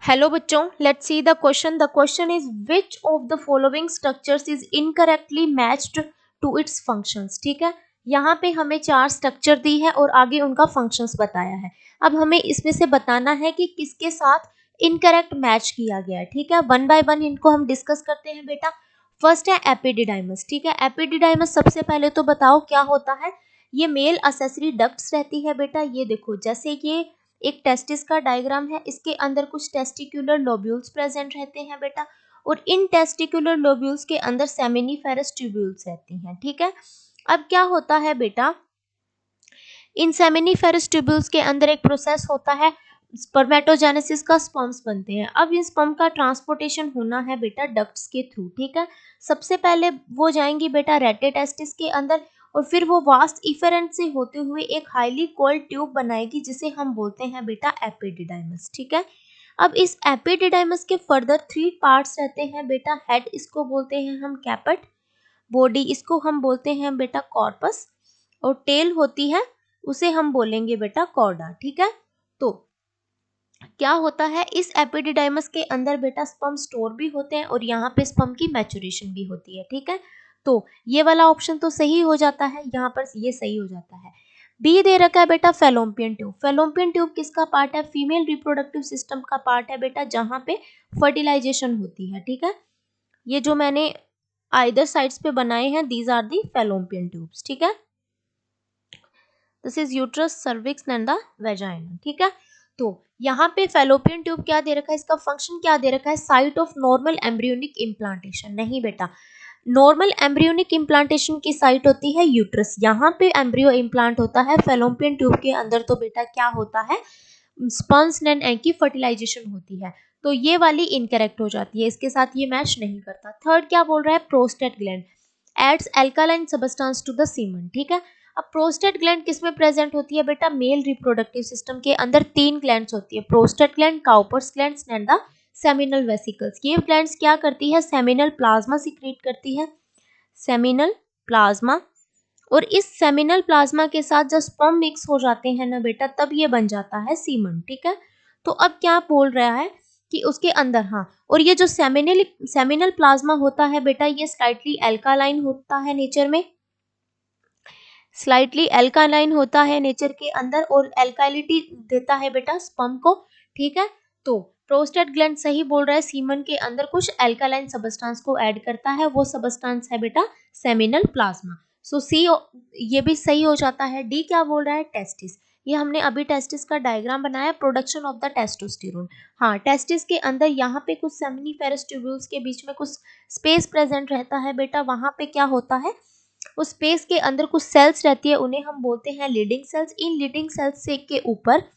Hello बच्चों, let's see the question. The question is which of the following structures is incorrectly matched to its functions. ठीक है, यहाँ पे हमें 4 structure दी है और आगे उनका फंक्शंस बताया है. अब हमें इसमें से बताना है कि किसके साथ इनकरेक्ट मैच किया गया है. ठीक है, वन बाय वन इनको हम डिस्कस करते हैं बेटा. फर्स्ट है एपिडिडाइमस. ठीक है, एपिडिडाइमस सबसे पहले तो बताओ क्या होता है. ये मेल असेसरी डक्ट्स रहती है बेटा. ये देखो, जैसे ये एक टेस्टिस का डायग्राम है, इसके अंदर कुछ टेस्टिकुलर लोब्यूल्स प्रेजेंट रहते हैं बेटा, और इन टेस्टिकुलर लोब्यूल्स के अंदर सेमिनिफेरस ट्यूब्यूल्स रहती हैं. ठीक है, अब क्या होता है बेटा, इन सेमिनिफेरस ट्यूब्यूल्स के अंदर एक प्रोसेस होता है स्पर्मेटोजेनेसिस का. स्पर्म्स बनते हैं. अब इन स्पर्म का ट्रांसपोर्टेशन होना है बेटा डक्ट्स के थ्रू. ठीक है, सबसे पहले वो जाएंगी बेटा रेटे टेस्टिस के अंदर, और फिर वो वास्ट इफेरेंट से होते हुए एक हाईली कोल्ड ट्यूब बनाएगी जिसे हम बोलते हैं बेटा एपिडिडाइमस. ठीक है, अब इस एपिडिडाइमस के फर्दर 3 पार्ट्स रहते हैं बेटा. हेड इसको बोलते हैं हम कैपेट, बॉडी इसको हम बोलते हैं बेटा कॉर्पस, और टेल होती है उसे हम बोलेंगे बेटा कॉर्डा. ठीक है, तो क्या होता है इस एपिडिडाइमस के अंदर बेटा स्पर्म स्टोर भी होते हैं और यहाँ पे स्पर्म की मैच्योरेशन भी होती है. ठीक है, तो ये वाला ऑप्शन तो सही हो जाता है, यहाँ पर ये सही हो जाता है. बी दे रखा है बेटा फेलोपियन ट्यूब. फेलोपियन ट्यूब किसका पार्ट है? फीमेल रिप्रोडक्टिव सिस्टम का पार्ट है बेटा, जहाँ पे फर्टिलाइजेशन होती है. ठीक है, ये जो मैंने आइदर साइड्स पे बनाए हैं, these are the fallopian tubes. ठीक है, this is uterus, cervix and the vagina. ठीक है, तो यहाँ पे फेलोपियन ट्यूब क्या दे रखा है, इसका फंक्शन क्या दे रखा है? Site of normal embryonic implantation. नहीं बेटा, नॉर्मल एम्ब्रियोनिक इम्प्लांटेशन की साइट होती है यूट्रस. यहाँ पे एम्ब्रियो इम्प्लांट होता है. फेलोपियन ट्यूब के अंदर तो बेटा क्या होता है, स्पर्म्स एंड एग की फर्टिलाइजेशन होती है. तो ये वाली इनकरेक्ट हो जाती है, इसके साथ ये मैच नहीं करता. थर्ड क्या बोल रहा है? Prostate gland adds alkaline substance to the semen. ठीक है, अब प्रोस्टेट ग्लैंड किस में प्रेजेंट होती है बेटा? मेल रिप्रोडक्टिव सिस्टम के अंदर 3 ग्लैंड्स होती है, prostate gland, Cowper's glands and the seminal vesicles. ये ग्लैंड्स क्या करती है? सेमिनल प्लाज्मा सीक्रेट करती है, सेमिनल प्लाज्मा. और इस सेमिनल प्लाज्मा के साथ जब स्पर्म मिक्स हो जाते हैं ना बेटा, तब ये बन जाता है सीमन. ठीक है, तो अब क्या बोल रहा है कि उसके अंदर, हाँ, और ये जो सेमिनल प्लाज्मा होता है बेटा, ये स्लाइटली एल्कालाइन होता है नेचर में, स्लाइटली एल्कालाइन होता है नेचर के अंदर, और एल्कालिटी देता है बेटा स्पर्म को. ठीक है, तो प्रोस्टेट ग्लैंड सही बोल रहा है, सीमन के अंदर कुछ एल्कालाइन सबस्टेंस को ऐड करता है, वो सबस्टेंस है बेटा सेमिनल प्लाज्मा. सो सी ये भी सही हो जाता है. डी क्या बोल रहा है? टेस्टिस. ये हमने अभी टेस्टिस का डायग्राम बनाया, प्रोडक्शन ऑफ द टेस्टोस्टेरोन. हाँ, टेस्टिस के अंदर यहाँ पे कुछ सेमिनिफेरस ट्यूब्यूल्स के बीच में कुछ स्पेस प्रेजेंट रहता है बेटा. वहां पे क्या होता है, उस स्पेस के अंदर कुछ सेल्स रहती है, उन्हें हम बोलते हैं लीडिंग सेल्स. इन लीडिंग सेल्स से के ऊपर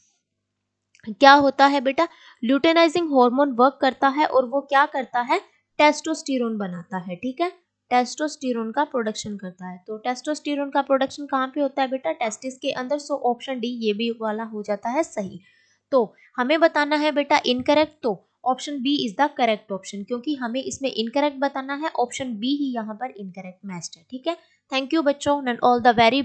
क्या होता है बेटा? ल्यूटेनाइजिंग हार्मोन वर्क करता है, और वो क्या करता है? टेस्टोस्टेरोन बनाता है. ठीक है, टेस्टोस्टेरोन का प्रोडक्शन करता है. तो टेस्टोस्टेरोन का प्रोडक्शन कहाँ पे होता है बेटा? टेस्टिस के अंदर. सो ऑप्शन डी ये भी वाला हो जाता है सही. तो हमें बताना है बेटा इनकरेक्ट, तो option B is the correct option, क्योंकि हमें इसमें इनकरेक्ट बताना है. ऑप्शन बी ही यहाँ पर इनकरेक्ट मैच्ड है. ठीक है, थैंक यू बच्चों एंड ऑल द वेरी